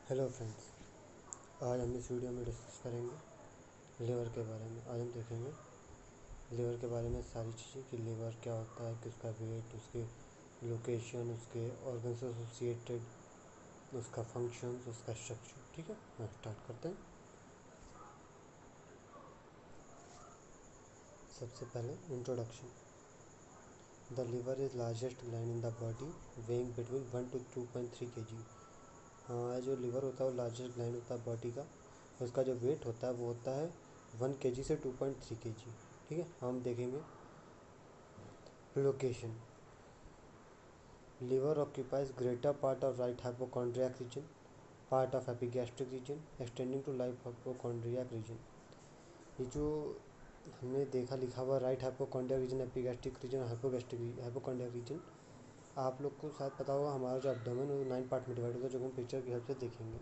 Hello friends, आज हम इस वीडियो में डिस्कस करेंगे लीवर के बारे में। आज हम देखेंगे लीवर के बारे में सारी चीज़ें कि लीवर क्या होता है, किसका वेट, उसके लोकेशन, उसके ऑर्गन से एसोसिएटेड, उसका फंक्शन, उसका स्ट्रक्चर। ठीक है, मैं स्टार्ट करते हैं। सबसे पहले introduction. The liver is largest gland in the body, weighing between 1 to 2.3 kg। हाँ, जो लीवर होता है वो लार्जेस्ट ग्लैंड होता है बॉडी का। उसका जो वेट होता है वो होता है 1 kg से 2.3 kg। ठीक है, हम देखेंगे location. Liver occupies greater part of right hypochondriac region, part of epigastric region extending to left hypochondriac region. ये जो हमने देखा लिखा हुआ right hypochondriac region, epigastric region, hypochondriac region, आप लोग को शायद पता होगा हमारा जो एब्डोमेन है वो 9 पार्ट में डिवाइड होता है, जो हम पिक्चर की हेल्प से देखेंगे।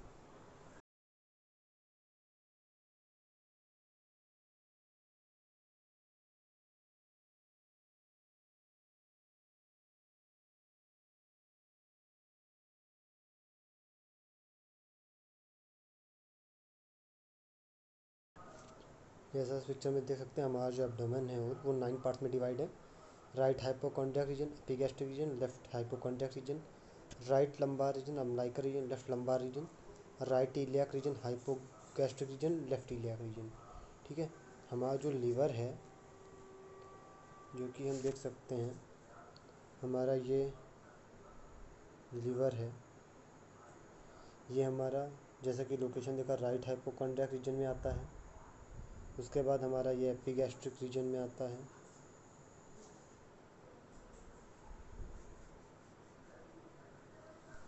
जैसा इस पिक्चर में देख सकते हैं, हमारा जो एब्डोमेन है वो 9 पार्ट में डिवाइड है। Right hypochondriac region, epigastric region, left hypochondriac region, right lumbar region, umbilical region, left lumbar region, right iliac region, hypogastric region, left iliac region. ठीक है, हमारा जो लीवर है, जो कि हम देख सकते हैं, हमारा ये लीवर है, ये हमारा जैसा कि लोकेशन देखा राइट हाइपोकॉन्ड्रियाक रीजन में आता है। उसके बाद हमारा ये एपिगैस्ट्रिक रीजन में आता है।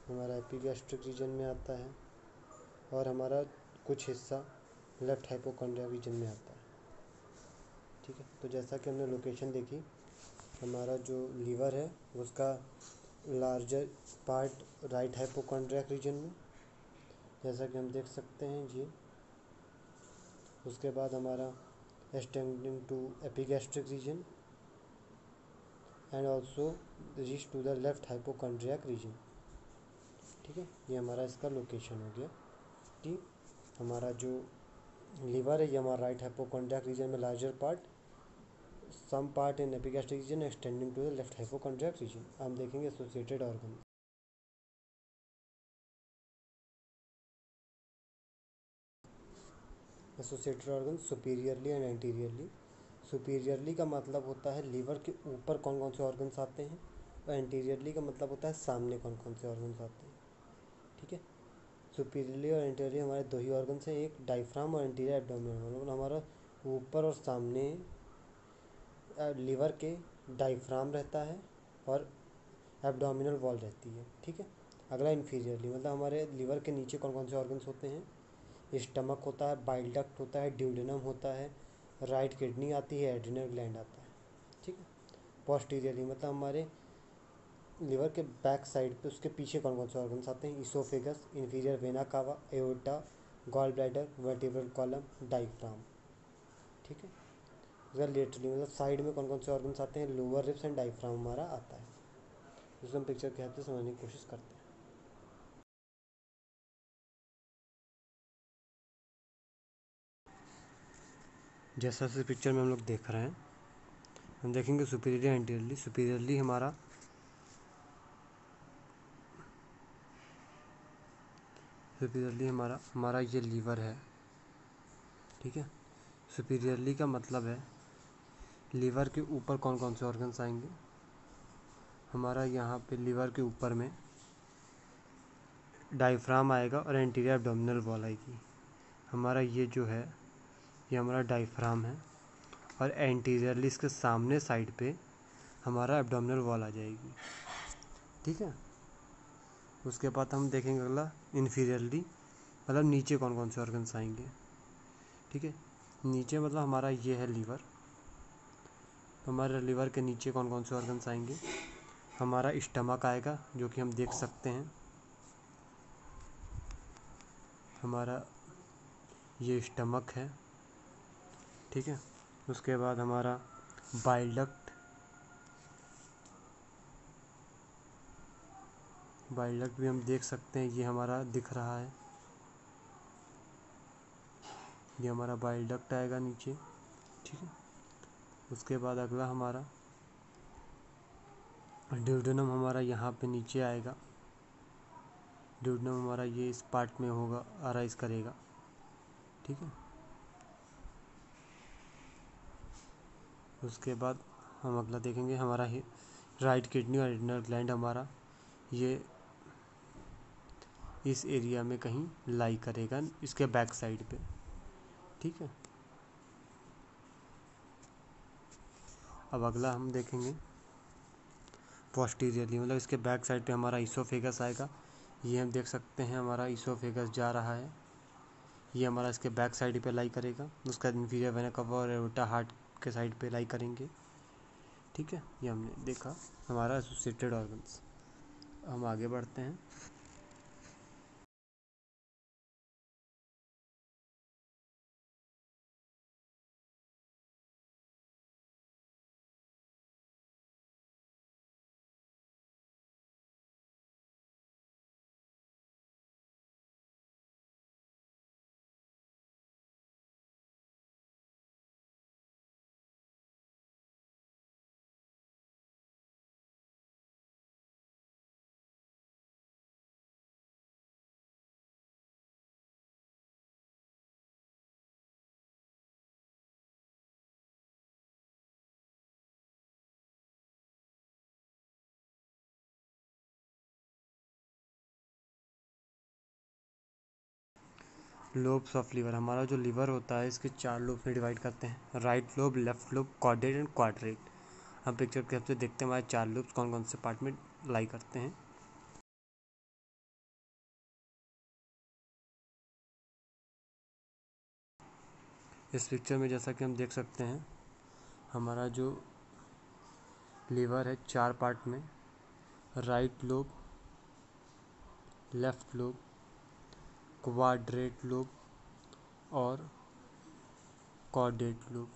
हमारा एपिगैस्ट्रिक रीजन में आता है और हमारा कुछ हिस्सा लेफ्ट हाइपोकॉन्ड्रियाक रीजन में आता है। ठीक है, तो जैसा कि हमने लोकेशन देखी, हमारा जो लीवर है उसका larger part right hypochondriac region में, जैसा कि हम देख सकते हैं जी। उसके बाद हमारा extending to epigastric region and also reach to the left hypochondriac region. ठीक है, ये हमारा इसका लोकेशन हो गया कि हमारा जो लीवर है ये हमारा राइट हाइपोकॉन्ड्रियाक रीजन में larger part, some part in epigastric region extending to the left hypochondriac region. हम देखेंगे associated organ. Associated organ superiorly and anteriorly. Superiorly का मतलब होता है लीवर के ऊपर कौन कौन से ऑर्गन्स आते हैं, और एंटीरियरली का मतलब होता है सामने कौन कौन से ऑर्गन्स आते हैं। ठीक है, सुपीरियरली और एंटीरियरली हमारे दो ही ऑर्गन्स हैं, एक डायफ्राम और एंटीरियर एब्डोमिनल। मतलब हमारा ऊपर और सामने लीवर के डायफ्राम रहता है और एब्डोमिनल वॉल रहती है। ठीक है, अगला इन्फीरियरली, मतलब हमारे लीवर के नीचे कौन कौन से ऑर्गन्स होते हैं। स्टमक होता है, बाइल डक्ट होता है, ड्यूडेनम होता है, राइट किडनी आती है, एड्रिनल ग्लैंड आता है। ठीक है, पोस्टीरियरली मतलब हमारे लीवर के बैक साइड पे उसके पीछे कौन कौन से ऑर्गन्स आते हैं। Oesophagus, inferior vena cava, aorta, gall bladder, vertebral column, diaphragm. ठीक है, अगर लेटरली मतलब साइड में कौन कौन से ऑर्गन्स आते हैं, लोअर रिब्स एंड डायफ्राम हमारा आता है, जिसको हम पिक्चर के हेल्प से समझने की कोशिश करते हैं। जैसा इस पिक्चर में हम लोग देख रहे हैं, हम देखेंगे सुपीरियर एंटीरियरली। सुपीरियरली हमारा ये लीवर है। ठीक है, सुपीरियरली का मतलब है लीवर के ऊपर कौन कौन से ऑर्गन्स आएंगे। हमारा यहाँ पे लीवर के ऊपर में डायफ्राम आएगा और एंटीरियर एब्डोमिनल वॉल आएगी। हमारा ये जो है ये हमारा डायफ्राम है और एंटीरियरली इसके सामने साइड पे हमारा एब्डोमिनल वॉल आ जाएगी। ठीक है, उसके बाद हम देखेंगे अगला इन्फीरियरली, मतलब नीचे कौन कौन से ऑर्गन्स आएंगे। ठीक है, नीचे मतलब हमारा ये है लीवर, हमारे लीवर के नीचे कौन कौन से ऑर्गन्स आएंगे। हमारा स्टमक आएगा, जो कि हम देख सकते हैं, हमारा ये स्टमक है। ठीक है, उसके बाद हमारा बाइल डक्ट, भी हम देख सकते हैं, ये हमारा दिख रहा है। ये हमारा बाइल डक्ट आएगा नीचे, ठीक है। उसके बाद अगला हमारा ड्यूडेनम हमारा यहाँ पे नीचे आएगा। ड्यूडेनम हमारा ये इस पार्ट में होगा, अराइज करेगा, ठीक है। उसके बाद हम अगला देखेंगे हमारा राइट किडनी और एड्रिनल ग्लैंड हमारा ये इस एरिया में कहीं लाई करेगा, इसके बैक साइड पे, ठीक है। अब अगला हम देखेंगे पोस्टीरियरली, मतलब इसके बैक साइड पे हमारा ईसोफेगस आएगा। ये हम देख सकते हैं हमारा ईसोफेगस जा रहा है, ये हमारा इसके बैक साइड पे लाई करेगा। उसका इन्फीरियर वेना कवा और एओर्टा हार्ट के साइड पे लाई करेंगे, ठीक है। ये हमने देखा हमारा एसोसिएटेड ऑर्गन्स। हम आगे बढ़ते हैं। लोब्स ऑफ लीवर, हमारा जो लीवर होता है इसके 4 लोब्स में डिवाइड करते हैं, right lobe, left lobe, caudate and quadrate. हम पिक्चर के सबसे देखते हैं हमारे 4 लोब्स कौन कौन से पार्ट में लाई करते हैं। इस पिक्चर में जैसा कि हम देख सकते हैं हमारा जो लीवर है 4 पार्ट में, right lobe, left lobe, quadrate lobe और कॉर्डेट लोब।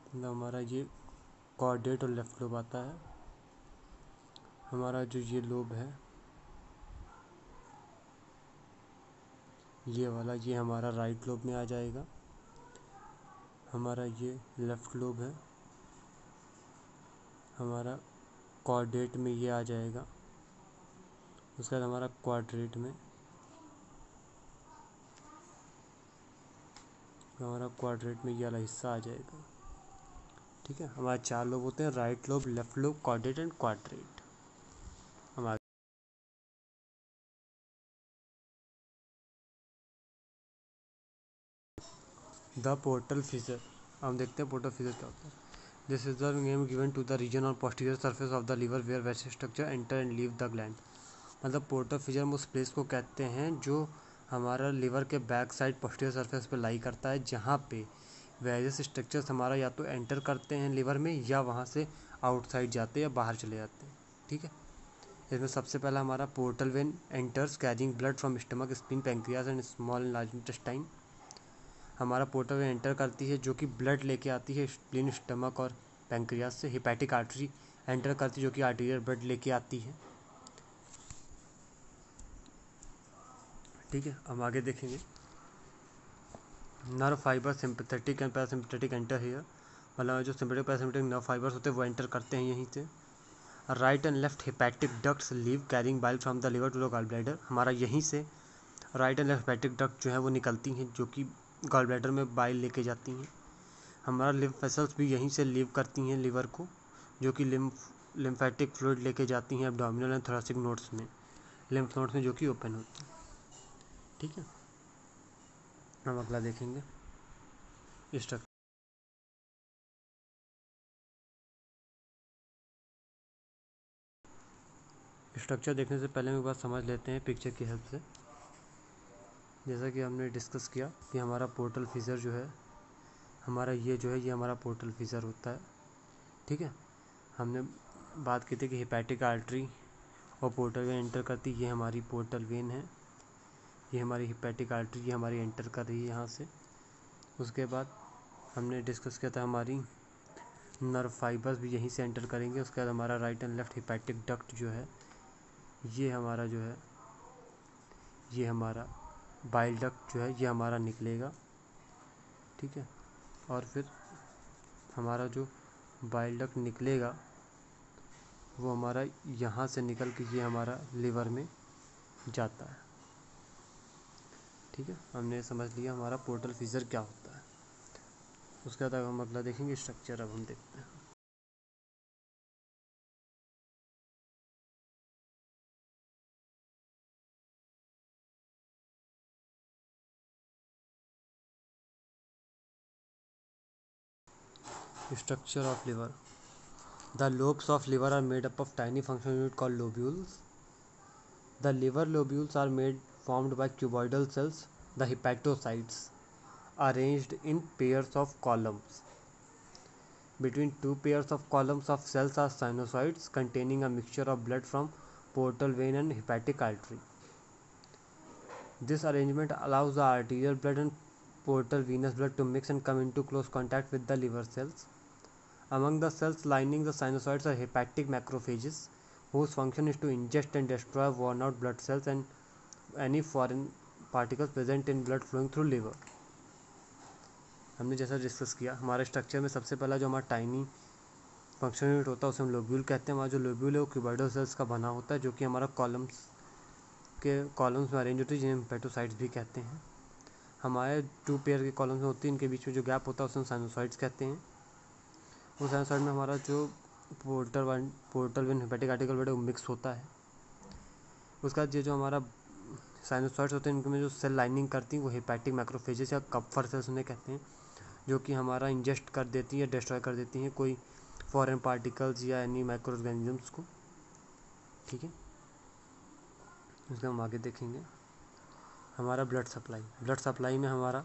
मतलब हमारा ये कॉर्डेट और लेफ्ट लोब आता है। हमारा जो ये लोब है ये वाला, ये हमारा राइट लोब में आ जाएगा। हमारा ये लेफ्ट लोब है, हमारा कॉर्डेट में ये आ जाएगा। उसके बाद हमारा क्वाड्रेट में, हमारा क्वाड्रेट में ये वाला हिस्सा आ जाएगा, ठीक है। हमारे 4 लोब होते हैं, right lobe, left lobe, caudate and quadrate. हमारा द पोर्टल फिशर, हम देखते हैं पोर्टल फिशर क्या होता है। This is the name given to the region और posterior surface of the liver where vessel structure enter and leave the gland. मतलब portal fissure हम उस प्लेस को कहते हैं जो हमारा लीवर के बैक साइड पोस्टीरियर सरफेस पे लाई करता है, जहाँ पे वेरियस स्ट्रक्चर्स हमारा या तो एंटर करते हैं लीवर में या वहाँ से आउटसाइड जाते हैं या बाहर चले जाते हैं, ठीक है। इसमें सबसे पहला हमारा portal vein enters carrying blood from stomach, spleen, pancreas and small and large intestine. हमारा पोर्टल वेन एंटर करती है जो कि ब्लड लेके आती है स्प्लीन, स्टमक और पैंक्रियाज से। हिपैटिक आर्टरी एंटर करती है जो कि आर्टीरियल ब्लड लेके आती है, ठीक है। हम आगे देखेंगे nerve fibre sympathetic and parasympathetic enter here. मतलब जो सिंपैथेटिक पैरासिम्पैथेटिक नर्व फाइबर्स होते हैं वो एंटर करते हैं यहीं से। Right and left hepatic ducts leave carrying bile from the liver to the gall bladder. हमारा यहीं से right and left hepatic duct जो है वो निकलती हैं जो कि गॉल ब्लैडर में बाइल लेके जाती हैं। हमारा लिम्फ वेसल्स भी यहीं से लीव करती हैं लिवर को, जो कि लिम्फेटिक फ्लूइड लेके जाती हैं एब्डोमिनल एंड थोरैसिक नोड्स में, लिम्फ नोड्स में जो कि ओपन होती हैं, ठीक है। हम अगला देखेंगे स्ट्रक्चर। स्ट्रक्चर देखने से पहले हम एक बात समझ लेते हैं पिक्चर की हेल्प से। जैसा कि हमने डिस्कस किया कि हमारा पोर्टल फिशर जो है, हमारा ये जो है ये हमारा पोर्टल फिशर होता है, ठीक है। हमने बात की थी कि हिपैटिक आर्टरी और पोर्टल वेन एंटर करती, ये हमारी पोर्टल वेन है, ये हमारी हिपैटिक आर्टरी, ये हमारी एंटर कर रही है यहाँ से। उसके बाद हमने डिस्कस किया था हमारी नर्व फाइबर्स भी यहीं से एंटर करेंगे। उसके बाद हमारा right and left hepatic duct जो है ये हमारा जो है ये हमारा बाइल डक्ट जो है ये हमारा निकलेगा, ठीक है। और फिर हमारा जो बाइल डक्ट निकलेगा वो हमारा यहाँ से निकल के ये हमारा लिवर में जाता है, ठीक है। हमने समझ लिया हमारा पोर्टल फीजर क्या होता है। उसके बाद हम अगला देखेंगे स्ट्रक्चर। अब हम देखते हैं structure of liver. The lobes of liver are made up of tiny functional units called lobules. The liver lobules are formed by cuboidal cells, the hepatocytes, arranged in pairs of columns. Between two pairs of columns of cells are sinusoids containing a mixture of blood from portal vein and hepatic artery. This arrangement allows the arterial blood and portal venous blood to mix and come into close contact with the liver cells. Among the cells lining the sinusoids are hepatic macrophages, whose function is to ingest and destroy worn out blood cells and any foreign particles present in blood flowing through liver. हमने जैसा discuss किया हमारे structure में सबसे पहला जो हमारा tiny functional unit होता है उसे हम लोब्यूल कहते हैं। हमारा जो लोब्यूल है वो क्यूबॉइडल सेल्स का बना होता है, जो कि हमारा कॉलम्स में अरेंज होती है, जिन्हें हेपेटोसाइट्स भी कहते हैं। हमारे टू पेयर के कॉलम्स में होती है, इनके बीच में जो गैप होता है उसे हम साइनोसॉइड्स कहते हैं। उस साइनोसॉइड में हमारा जो portal vein hepatic article blood mix होता है। उसके बाद ये जो हमारा साइनोसॉइड्स होते हैं इनमें जो सेल लाइनिंग करती हैं वो हेपेटिक मैक्रोफेजेस या कप्फर सेल्स उन्हें कहते हैं, जो कि हमारा इंजेस्ट कर देती है, डिस्ट्रॉय कर देती हैं कोई फॉरेन पार्टिकल्स या एनी माइक्रो ऑर्गेनिजम्स को, ठीक है। इसका हम आगे देखेंगे हमारा ब्लड सप्लाई में हमारा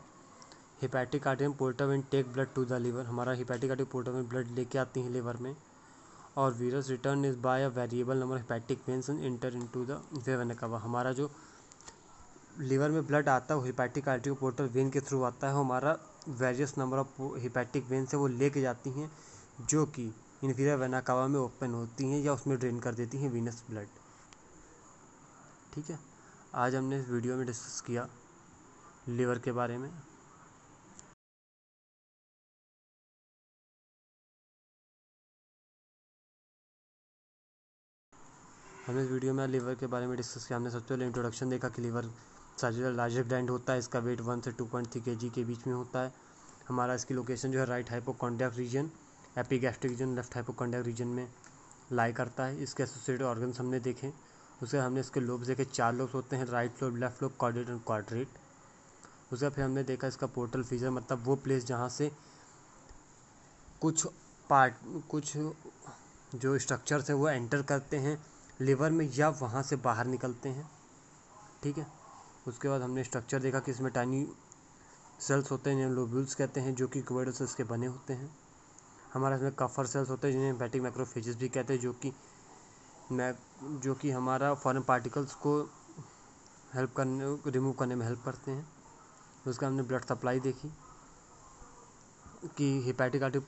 hepatic artery portal vein take blood to the liver. हमारा hepatic artery portal vein blood लेके आती हैं लिवर में, और venous return is by a variable number hepatic veins and enter into the vena cava. हमारा जो लिवर में blood आता है वो हेपेटिक आर्टरी पोर्टल वेन के थ्रू आता है। हमारा various number of hepatic vein से वो लेके जाती हैं, जो कि इन्फीरियर वेना कावा में ओपन होती हैं या उसमें ड्रेन कर देती हैं वीनस ब्लड, ठीक है। आज हमने इस वीडियो में डिस्कस किया लिवर के बारे में। हमने इस वीडियो में लिवर के बारे में डिस्कस किया। हमने सबसे पहले इंट्रोडक्शन देखा कि लिवर साजिदल लार्जेस्ट ग्लैंड होता है, इसका वेट 1 से 2.3 kg के बीच में होता है। हमारा इसकी लोकेशन जो है right hypochondriac region, epigastric region, left hypochondriac region में लाई करता है। इसके एसोसिएटेड ऑर्गन्स हमने देखे, उससे हमने इसके लोब्स देखे, 4 लोब्स होते हैं, right lobe, left lobe, caudate and quadrate. उसके फिर हमने देखा इसका पोर्टल फीजर, मतलब वो प्लेस जहाँ से कुछ जो स्ट्रक्चर्स हैं वो एंटर करते हैं लिवर में या वहाँ से बाहर निकलते हैं, ठीक है। उसके बाद हमने स्ट्रक्चर देखा कि इसमें टाइनी सेल्स होते हैं जिन्हें लोब्यूल्स कहते हैं, जो कि क्यूबॉइडल सेल्स के बने होते हैं। हमारा इसमें कफर सेल्स होते हैं जिन्हें हेपेटिक मैक्रोफेजेस भी कहते हैं, जो कि हमारा फॉरेन पार्टिकल्स को रिमूव करने में हेल्प करते हैं। उसका हमने ब्लड सप्लाई देखी कि hepatic artery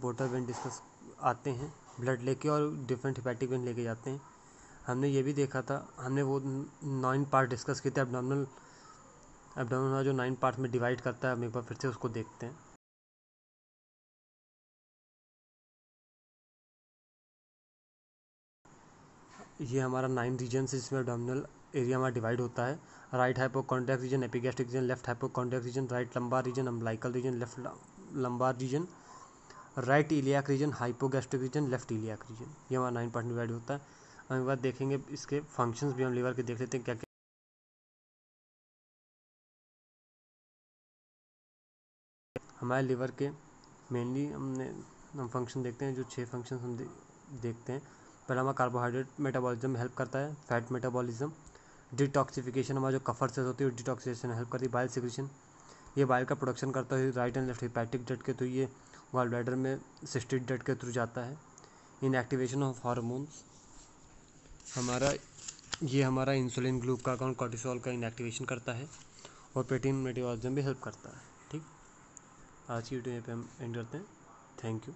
portal when discuss आते हैं ब्लड लेके और डिफरेंट हेपेटिक वेन लेके जाते हैं। हमने ये भी देखा था, हमने वो 9 पार्ट डिस्कस किए थे एब्डोमिनल जो 9 पार्ट में डिवाइड करता है। हम एक बार फिर से उसको देखते हैं। ये हमारा 9 रीजन है जिसमें एब्डोमिनल एरिया हमारा डिवाइड होता है। Right hypochondriac region, epigastric region, left hypochondriac region, right lumbar region, umbilical region, left lumbar region, right iliac region, hypogastric region, left iliac region. ये हमारा 9 पार्ट में डिवाइड होता है। हम एक बार देखेंगे इसके फंक्शंस भी हम लिवर के देख लेते हैं क्या क्या। हमारे लिवर के मेनली हम फंक्शन देखते हैं, जो 6 फंक्शन हम देखते हैं। पहला हमारा कार्बोहाइड्रेट मेटाबॉलिज्म में हेल्प करता है, फैट मेटाबॉलिज्म, डिटॉक्सिफिकेशन, हमारा जो कफर सेल्स होती है डिटॉक्सिफिकेशन हेल्प करती है, बाइल सिक्रीशन, ये बाइल का प्रोडक्शन करता है right and left hepatic duct के थ्रू, ये गॉल ब्लैडर में सिस्टिक डक्ट के थ्रू जाता है। इनएक्टिवेशन ऑफ हार्मोन्स, हमारा इंसुलिन, ग्लूकागॉन, कॉर्टिसोल का इनएक्टिवेशन करता है, और प्रोटीन मेटाबॉलिज्म भी हेल्प करता है, ठीक। आज की वीडियो पे हम एंड करते हैं। Thank you.